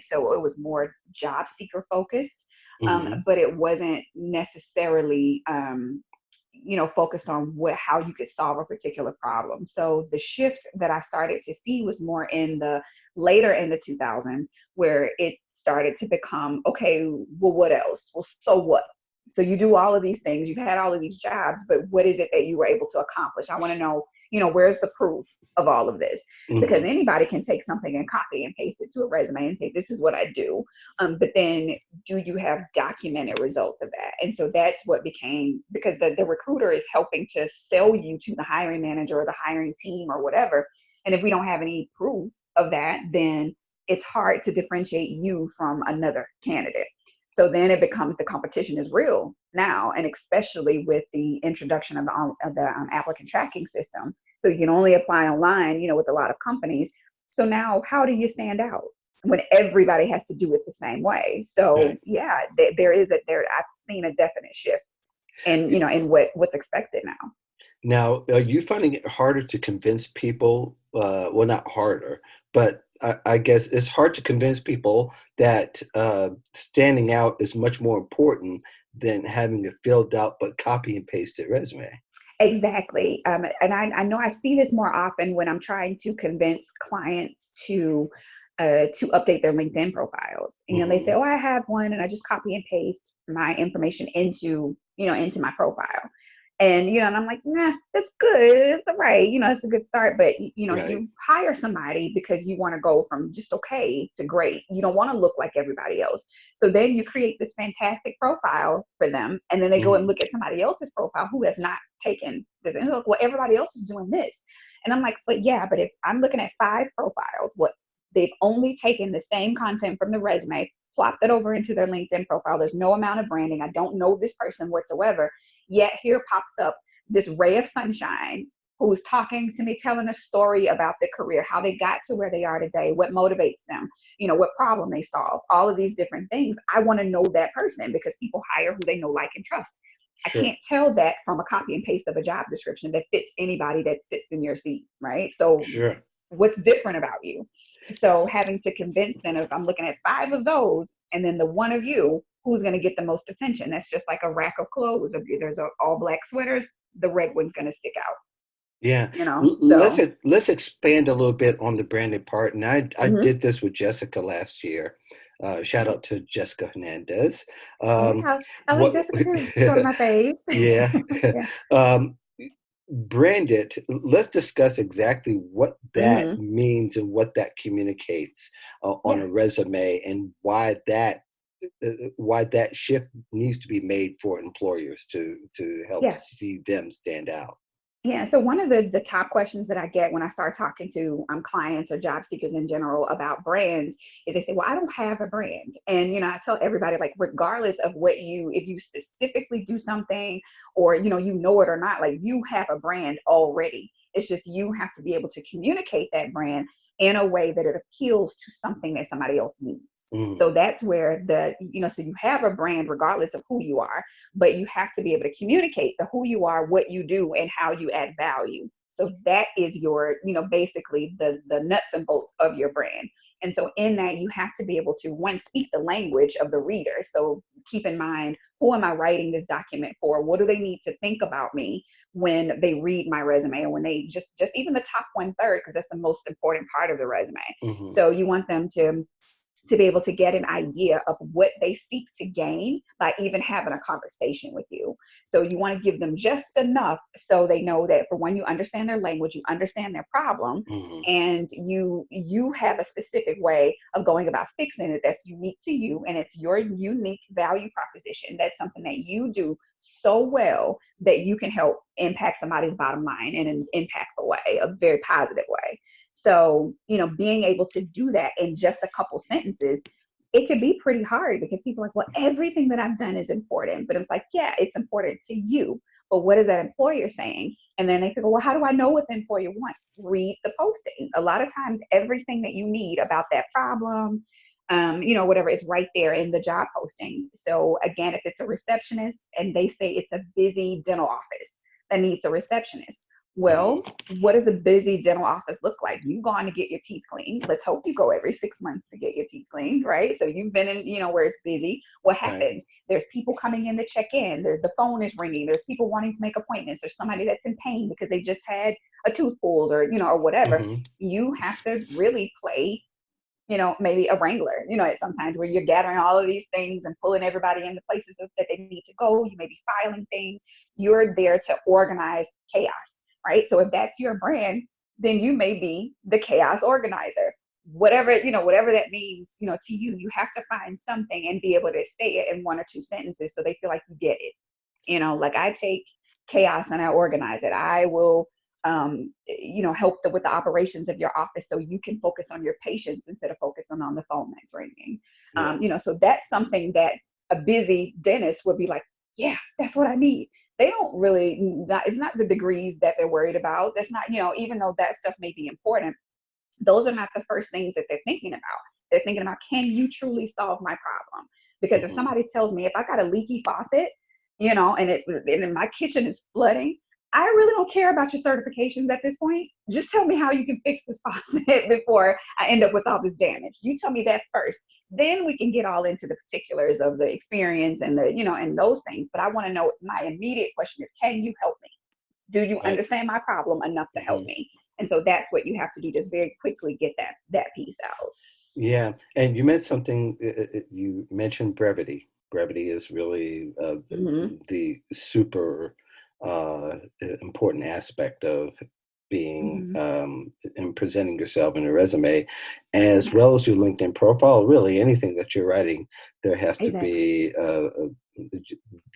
it. So it was more job seeker focused, Hmm. but it wasn't necessarily, focused on how you could solve a particular problem. So the shift that I started to see was more in the later in the 2000s, where it started to become, okay, well, what else? Well, so what? So you do all of these things, you've had all of these jobs, but what is it that you were able to accomplish? I want to know, where's the proof of all of this? Because Hmm. anybody can take something and copy and paste it to a resume and say, this is what I do. But then do you have documented results of that? And so that's what became, because the recruiter is helping to sell you to the hiring manager or the hiring team or whatever. And if we don't have any proof of that, then it's hard to differentiate you from another candidate. So then it becomes, the competition is real now, and especially with the introduction of the applicant tracking system. So you can only apply online, with a lot of companies. So now, how do you stand out when everybody has to do it the same way? So Right. yeah, there. I've seen a definite shift in in what's expected now. Now, are you finding it harder to convince people? Well, not harder, but I guess it's hard to convince people that standing out is much more important than having a filled out but copy and pasted resume. Exactly. And I know I see this more often when I'm trying to convince clients to update their LinkedIn profiles. They say, Hmm. "Oh, I have one," and I just copy and paste my information into my profile. And I'm like, nah, that's good. It's all right. It's a good start. But Right. you hire somebody because you want to go from just okay to great. You don't want to look like everybody else. So then you create this fantastic profile for them, and then they go and Hmm. look at somebody else's profile who has not taken this. And look, well, everybody else is doing this. And I'm like, but yeah, but if I'm looking at five profiles, what they've only taken the same content from the resume, plopped it over into their LinkedIn profile. There's no amount of branding. I don't know this person whatsoever. Yet here pops up this ray of sunshine who's talking to me, telling a story about their career, how they got to where they are today, what motivates them, what problem they solve, all of these different things. I want to know that person because people hire who they know, like, and trust. I Sure. can't tell that from a copy and paste of a job description that fits anybody that sits in your seat, right? So Sure. what's different about you? So having to convince them, if I'm looking at five of those and then the one of you, who's going to get the most attention? That's just like a rack of clothes. If there's all black sweaters, the red one's going to stick out, Yeah. So, Let's expand a little bit on the branded part. And I mhm. did this with Jessica last year. Shout Okay. out to Jessica Hernandez. Um, Yeah, I like what? Jessica too. She's one of my faves. Yeah. Yeah. um, Branded. Let's discuss exactly what that Hmm. means and what that communicates on Yeah. a resume, and why that shift needs to be made for employers to help Yeah. see them stand out. Yeah. So one of the top questions that I get when I start talking to clients or job seekers in general about brands is they say, "Well, I don't have a brand." And I tell everybody, like, regardless of if you specifically do something or you know it or not, like, you have a brand already. It's just you have to be able to communicate that brand in a way that it appeals to something that somebody else needs. So Mhm. that's where so you have a brand regardless of who you are, but you have to be able to communicate the who you are, what you do, and how you add value. So that is your, basically the nuts and bolts of your brand. And so in that, you have to be able to, one, speak the language of the reader. So keep in mind, who am I writing this document for? What do they need to think about me when they read my resume, or when they just even the top one third, because that's the most important part of the resume. Mhm. So you want them to be able to get an idea of what they seek to gain by even having a conversation with you. So you want to give them just enough so they know that, for one, you understand their language, you understand their problem, Mhm. and you have a specific way of going about fixing it that's unique to you, and it's your unique value proposition. That's something that you do so well that you can help impact somebody's bottom line in an impactful way, a very positive way. So, being able to do that in just a couple sentences, it could be pretty hard because people are like, well, everything that I've done is important. But it's like, yeah, it's important to you. But what is that employer saying? And then they think, well, how do I know what the employer wants? Read the posting. A lot of times, everything that you need about that problem, whatever, is right there in the job posting. So again, if it's a receptionist and they say it's a busy dental office that needs a receptionist, Well, what does a busy dental office look like? You going to get your teeth cleaned. Let's hope you go every 6 months to get your teeth cleaned, right? So you've been in, where it's busy. What Right. happens? There's people coming in to check in. The phone is ringing. There's people wanting to make appointments. There's somebody that's in pain because they just had a tooth pulled, or whatever. Mm-hmm. You have to really play, maybe a wrangler, at sometimes where you're gathering all of these things and pulling everybody into places that they need to go. You may be filing things. You're there to organize chaos, right? So if that's your brand, then you may be the chaos organizer. Whatever that means, to you, you have to find something and be able to say it in one or two sentences so they feel like you get it. Like I take chaos and I organize it. I will help with the operations of your office so you can focus on your patients instead of focusing on the phone that's ringing. Yeah. So that's something that a busy dentist would be like, yeah, that's what I need. They don't really, it's not the degrees that they're worried about. That's not, even though that stuff may be important, those are not the first things that they're thinking about. They're thinking about, can you truly solve my problem? Because if Mm-hmm. somebody tells me if I got a leaky faucet, and my kitchen is flooding, I really don't care about your certifications at this point. Just tell me how you can fix this faucet before I end up with all this damage. You tell me that first. Then we can get all into the particulars of the experience and and those things. But I want to know, my immediate question is, can you help me? Do you Right. understand my problem enough to help Mm-hmm. me? And so that's what you have to do, just very quickly get that piece out. Yeah, and you meant something. You mentioned brevity. Brevity is really Mm-hmm. the super important aspect of being Mm-hmm. and presenting yourself in a resume, as Yeah, well as your LinkedIn profile. Really, anything that you're writing, there has to exactly. be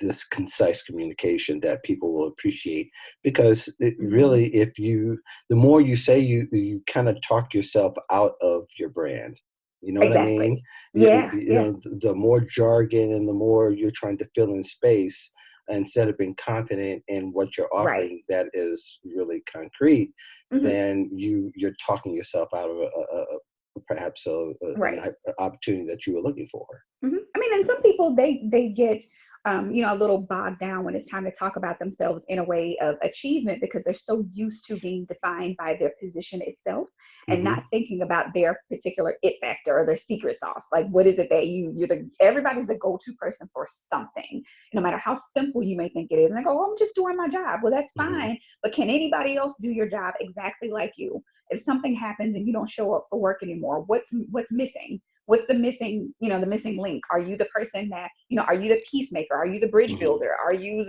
this concise communication that people will appreciate. Because Mm-hmm. really, the more you say, you kind of talk yourself out of your brand. You know what I mean? Exactly. Yeah, yeah. The more jargon and the more you're trying to fill in space instead of being confident in what you're Right. offering that is really concrete, Mm-hmm. then you're talking yourself out of perhaps Right. an opportunity that you were looking for. I mean, and some people they get a little bogged down when it's time to talk about themselves in a way of achievement because they're so used to being defined by their position itself and Hmm. not thinking about their particular it factor or their secret sauce. Like, what is it that everybody's the go-to person for something, no matter how simple you may think it is. And they go, oh, I'm just doing my job. Well, that's Hmm. fine, but can anybody else do your job exactly like you? If something happens and you don't show up for work anymore, what's missing? What's the missing link? Are you the person that, are you the peacemaker? Are you the bridge Hmm. builder? Are you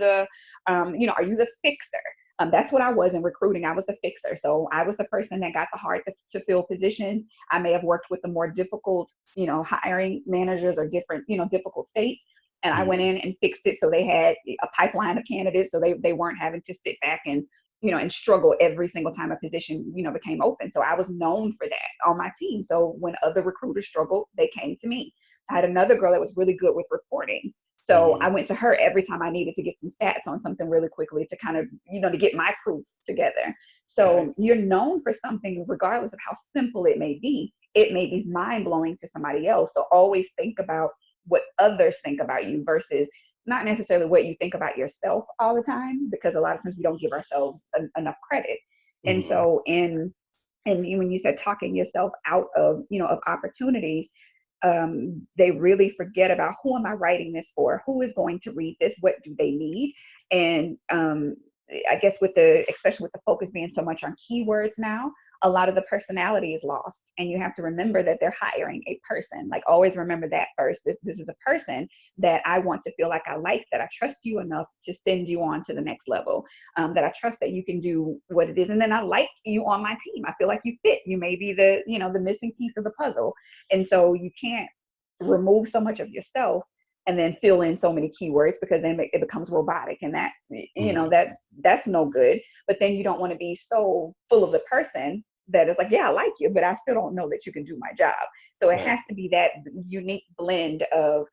are you the fixer? That's what I was in recruiting. I was the fixer. So I was the person that got the hard to fill positions. I may have worked with the more difficult, hiring managers or different, difficult states. And I went Hmm. in and fixed it. So they had a pipeline of candidates. So they weren't having to sit back and, and struggle every single time a position, became open. So I was known for that on my team. So when other recruiters struggled, they came to me. I had another girl that was really good with reporting. So I Hmm. went to her every time I needed to get some stats on something really quickly to kind of, to get my proof together. Right. So you're known for something, regardless of how simple it may be. It may be mind blowing to somebody else. So always think about what others think about you versus not necessarily what you think about yourself all the time, because a lot of times we don't give ourselves enough credit. And Hmm. so and when you said talking yourself out of of opportunities, they really forget about, who am I writing this for? Who is going to read this? What do they need? And I guess especially with the focus being so much on keywords now, a lot of the personality is lost. And you have to remember that they're hiring a person. Like, always remember that first. This is a person that I want to feel like I like, that I trust you enough to send you on to the next level, that I trust that you can do what it is. And then I like you on my team. I feel like you fit. You may be the missing piece of the puzzle. And so you can't remove so much of yourself and then fill in so many keywords, because then it becomes robotic, and that Hmm. that's no good. But then you don't want to be so full of the person that is like, yeah, I like you, but I still don't know that you can do my job. So it Right. has to be that unique blend of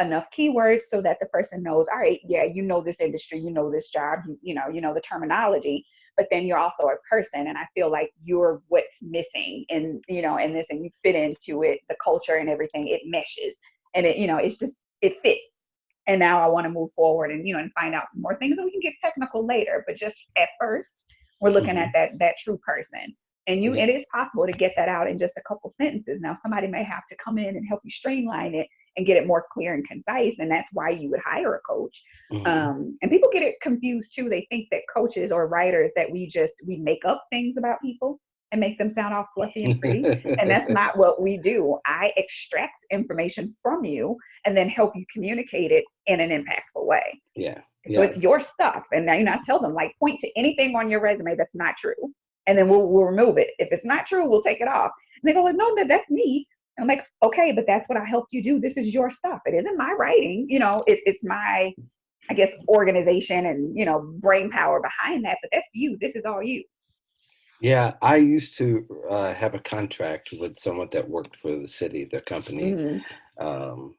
enough keywords so that the person knows, all right, yeah, this industry, this job, the terminology, but then you're also a person. And I feel like you're what's missing in this, and you fit into it, the culture and everything, it meshes, and it's just, it fits. And now I want to move forward and and find out some more things, and we can get technical later, but just at first, We're looking at Hmm. that true person. And Yeah. it is possible to get that out in just a couple sentences. Now, somebody may have to come in and help you streamline it and get it more clear and concise. And that's why you would hire a coach. Hmm. And people get it confused too. They think that coaches or writers that we make up things about people and make them sound all fluffy and pretty. And that's not what we do. I extract information from you and then help you communicate it in an impactful way. Yeah. So Yeah. it's your stuff. And now, I tell them, like, point to anything on your resume that's not true. And then we'll remove it. If it's not true, we'll take it off. And they go, like, no, that's me. And I'm like, okay, but that's what I helped you do. This is your stuff. It isn't my writing. It's my, I guess, organization and, brain power behind that. But that's you. This is all you. Yeah, I used to have a contract with someone that worked for the city, the company. Hmm. Um,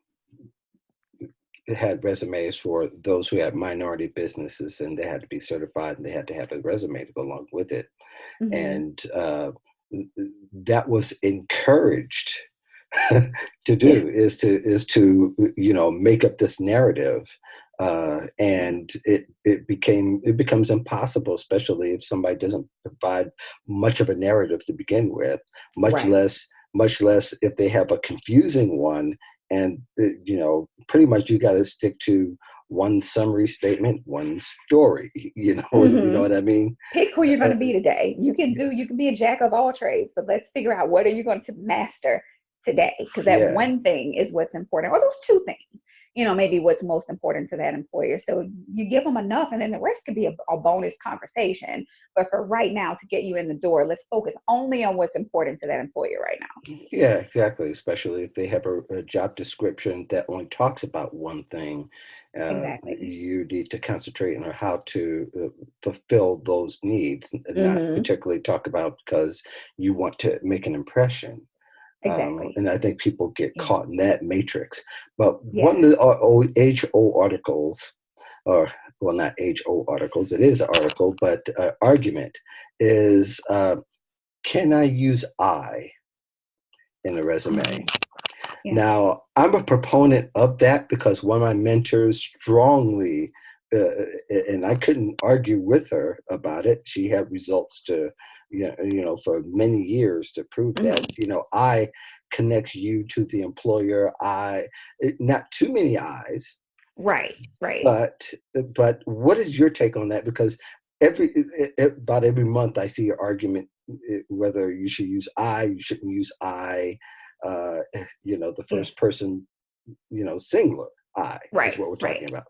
it had resumes for those who had minority businesses, and they had to be certified, and they had to have a resume to go along with it. Hmm. And that was encouraged to Yeah. do is to make up this narrative, and it becomes impossible, especially if somebody doesn't provide much of a narrative to begin with, much Right. less if they have a confusing one. And pretty much you got to stick to one summary statement, one story. You know Hmm. what I mean? Pick who you're going Uh, to be today. You yes. can be a jack of all trades, but let's figure out what are you going to master today? Because that Yeah. one thing is what's important, or those two things, maybe what's most important to that employer. So you give them enough, and then the rest could be a bonus conversation. But for right now, to get you in the door, let's focus only on what's important to that employer right now. Yeah, exactly. Especially if they have a job description that only talks about one thing, Exactly. you need to concentrate on how to fulfill those needs, and not Hmm. particularly talk about because you want to make an impression. Exactly. And I think people get Yeah. caught in that matrix. But one Yeah. of the age-old articles, or well, not age-old articles, it is an article, but argument is, can I use I in a resume? Mhm. Yeah. Now, I'm a proponent of that because one of my mentors strongly, and I couldn't argue with her about it. She had results to, for many years to prove that, Hmm. I connects you to the employer. Not too many eyes, Right. Right. but what is your take on that? Because about every month I see an argument, whether you should use I, you shouldn't use I. The Yeah. first person, singular I is Right. what we're Right. talking about.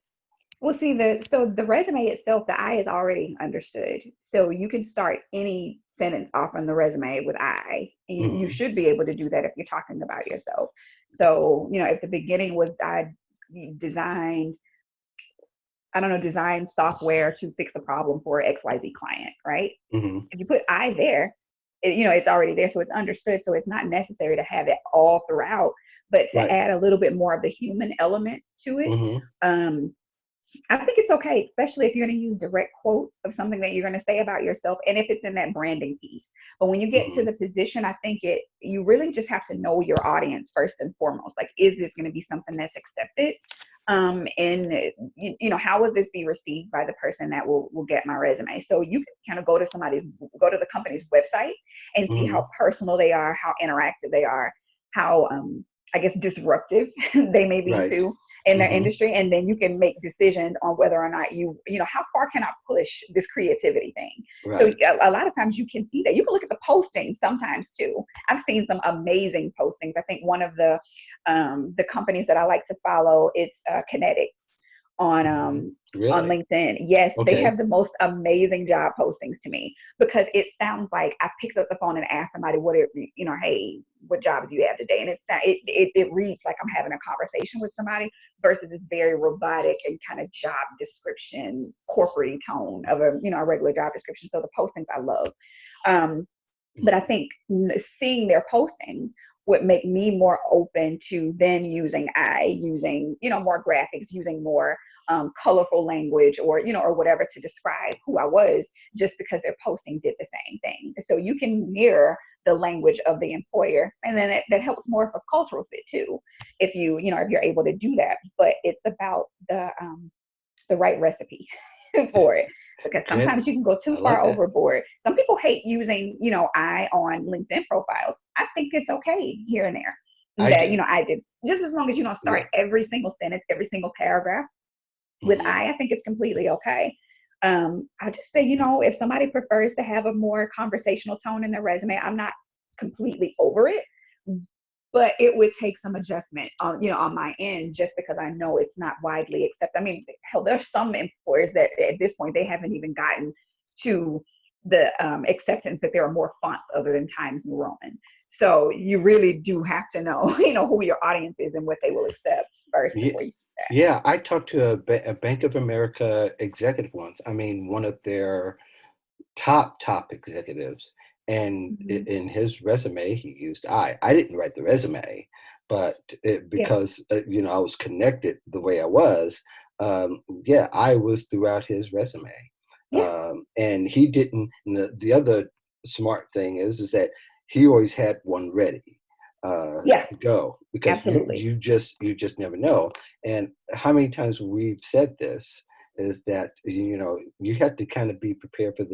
Well, see, the resume itself, the I is already understood. So you can start any sentence off on the resume with I. And you Hmm. should be able to do that if you're talking about yourself. So, if the beginning was I designed, I don't know, design software to fix a problem for XYZ client, right? Hmm. If you put I there, it's already there. So it's understood. So it's not necessary to have it all throughout, but to Right. add a little bit more of the human element to it. Hmm. Um, I think it's okay, especially if you're going to use direct quotes of something that you're going to say about yourself, and if it's in that branding piece. But when you get to Hmm. the position, I think you really just have to know your audience first and foremost. Like, is this going to be something that's accepted? And how will this be received by the person that will get my resume? So you can kind of go to the company's website and see Hmm. how personal they are, how interactive they are, how I guess disruptive they may be Right. too in their Hmm. industry, and then you can make decisions on whether or not how far can I push this creativity thing. So Right. a lot of times you can see that. You can look at the postings sometimes too. I've seen some amazing postings. I think one of the companies that I like to follow, it's Kinetics on Hmm. on Really? LinkedIn. Yes, they Okay. have the most amazing job postings to me, because it sounds like I picked up the phone and asked somebody hey, what jobs do you have today? And it reads like I'm having a conversation with somebody, versus it's very robotic and kind of job description, corporate tone of a regular job description. So the postings I love. Um, but I Mhm. think seeing their postings would make me more open to then using more graphics, using more colorful language, or whatever, to describe who I was, just because their posting did the same thing. So you can mirror the language of the employer, and then that helps more of a cultural fit too, if you're able to do that. But it's about the right recipe. for it, because Good. sometimes you can go too I love far that. overboard. Some people hate using, I on LinkedIn profiles. I think it's okay here and there I that, do. I did, just as long as you don't start Yeah. every single sentence, every single paragraph with Hmm. I think it's completely okay. I just say, if somebody prefers to have a more conversational tone in their resume, I'm not completely over it, but it would take some adjustment on my end, just because I know it's not widely accepted. I mean, hell, there's some employers that at this point they haven't even gotten to the acceptance that there are more fonts other than Times New Roman. So you really do have to know, who your audience is and what they will accept first Yeah. before you do that. Yeah, I talked to a Bank of America executive once. I mean, one of their top executives, and Mm-hmm. in his resume he used I didn't write the resume, but Yeah. because I was connected the way I was. Yeah, I was throughout his resume. Yeah. And he didn't. And the other smart thing is that he always had one ready Yeah. to go, because Absolutely. you just never know. And how many times we've said this is that you have to kind of be prepared for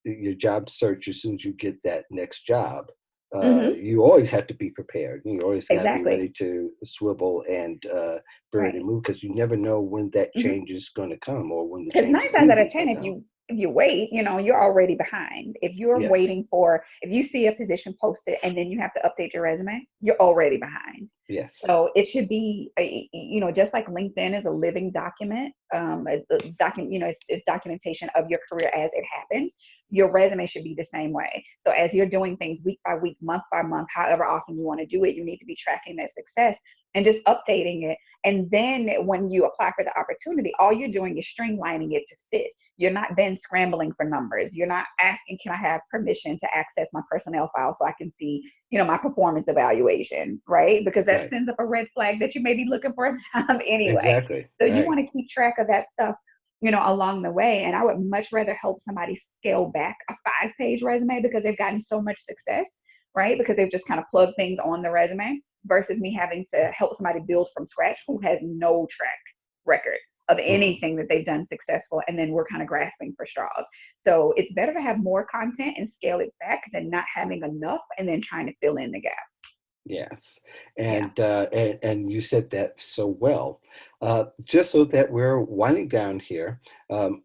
your job search. As soon as you get that next job, Mm-hmm. you always have to be prepared. You always got to be Exactly. ready to swivel and bird and Right. move, because you never know when that Mm-hmm. change is going to come, or when the Because change of 9 times out season of is ten, going to if come. you wait, you're already behind. If you're Yes, waiting for, if you see a position posted and then you have to update your resume, you're already behind. yes, So it should be, just like LinkedIn is a living document, a document, it's documentation of your career as it happens. Your resume should be the same way. So as you're doing things week by week, month by month, however often you want to do it, you need to be tracking that success and just updating it. And then when you apply for the opportunity, all you're doing is streamlining it to fit. You're not then scrambling for numbers. You're not asking, can I have permission to access my personnel file so I can see, my performance evaluation, right? Because that right, sends up a red flag that you may be looking for a job anyway. exactly, So you right, want to keep track of that stuff, along the way. And I would much rather help somebody scale back a 5-page resume because they've gotten so much success, right? Because they've just kind of plugged things on the resume, versus me having to help somebody build from scratch who has no track record of mm, anything that they've done successful, and then we're kind of grasping for straws. So it's better to have more content and scale it back than not having enough and then trying to fill in the gaps. yes. Yeah. And you said that so well. Just so that we're winding down here,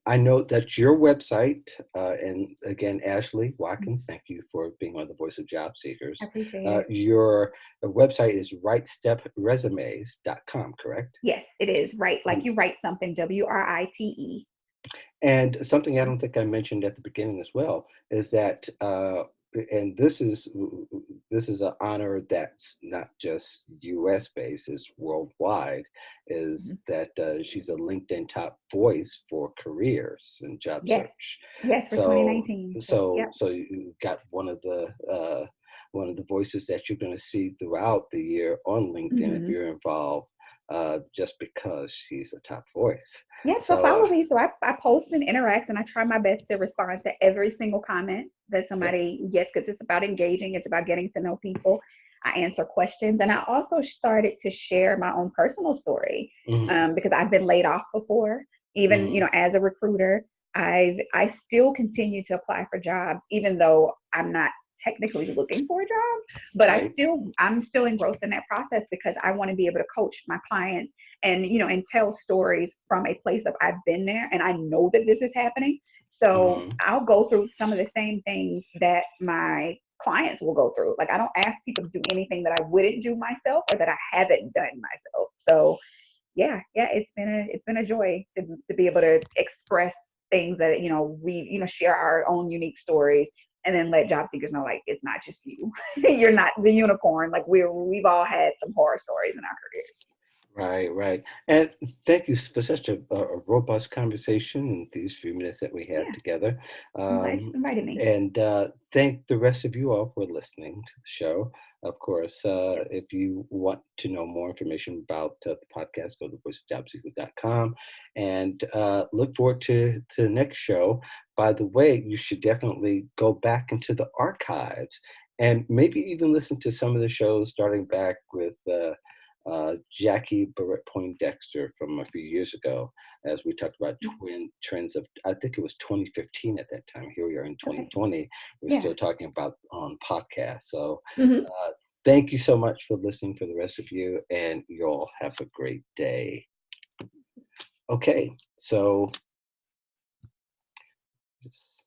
I know that your website, and again, Ashley Watkins, thank you for being on the Voice of Job I Seekers. appreciate it. Your website is rightstepresumes.com, correct? Yes, it is. Right. Like And you write something, WRITE. And something I Mhm. don't think I mentioned at the beginning as well is that, and this is an honor that's not just U.S. based; it's worldwide. Is Mhm. that she's a LinkedIn top voice for careers and job Yes. search. Yes, for So, 2019. So, so, yep. so you got one of the voices that you're going to see throughout the year on LinkedIn if Hmm. you're involved, just because she's a top voice. Yeah, so So, follow me. So I post and interact, and I try my best to respond to every single comment that yes. somebody gets, because it's about engaging, it's about getting to know people. I answer questions, and I also started to share my own personal story, Mhm, because I've been laid off before. Even mhm, as a recruiter, I still continue to apply for jobs, even though I'm not technically looking for a job, but right, I'm still engrossed in that process because I want to be able to coach my clients and and tell stories from a place of I've been there and I know that this is happening. So mhm, I'll go through some of the same things that my clients will go through. Like I don't ask people to do anything that I wouldn't do myself or that I haven't done myself. So yeah, it's been a joy to be able to express things that we share our own unique stories, and then let job seekers know, like, it's not just you. You're not the unicorn. Like we've all had some horror stories in our careers. right, right. And thank you for such a robust conversation in these few minutes that we had Yeah, together. I'm glad you Um, invited me. and thank the rest of you all for listening to the show. Of course, Yep. if you want to know more information about the podcast, go to voiceofjobseekers.com and look forward to the next show. By the way, you should definitely go back into the archives and maybe even listen to some of the shows starting back with Jackie Barrett Poindexter from a few years ago, as we talked about Mhm. twin trends of, I think it was 2015 at that time. Here we are in Okay. 2020. We're Yeah. still talking about on podcasts. So Hmm. uh, thank you so much for listening for the rest of you, and you all have a great day. Okay, so just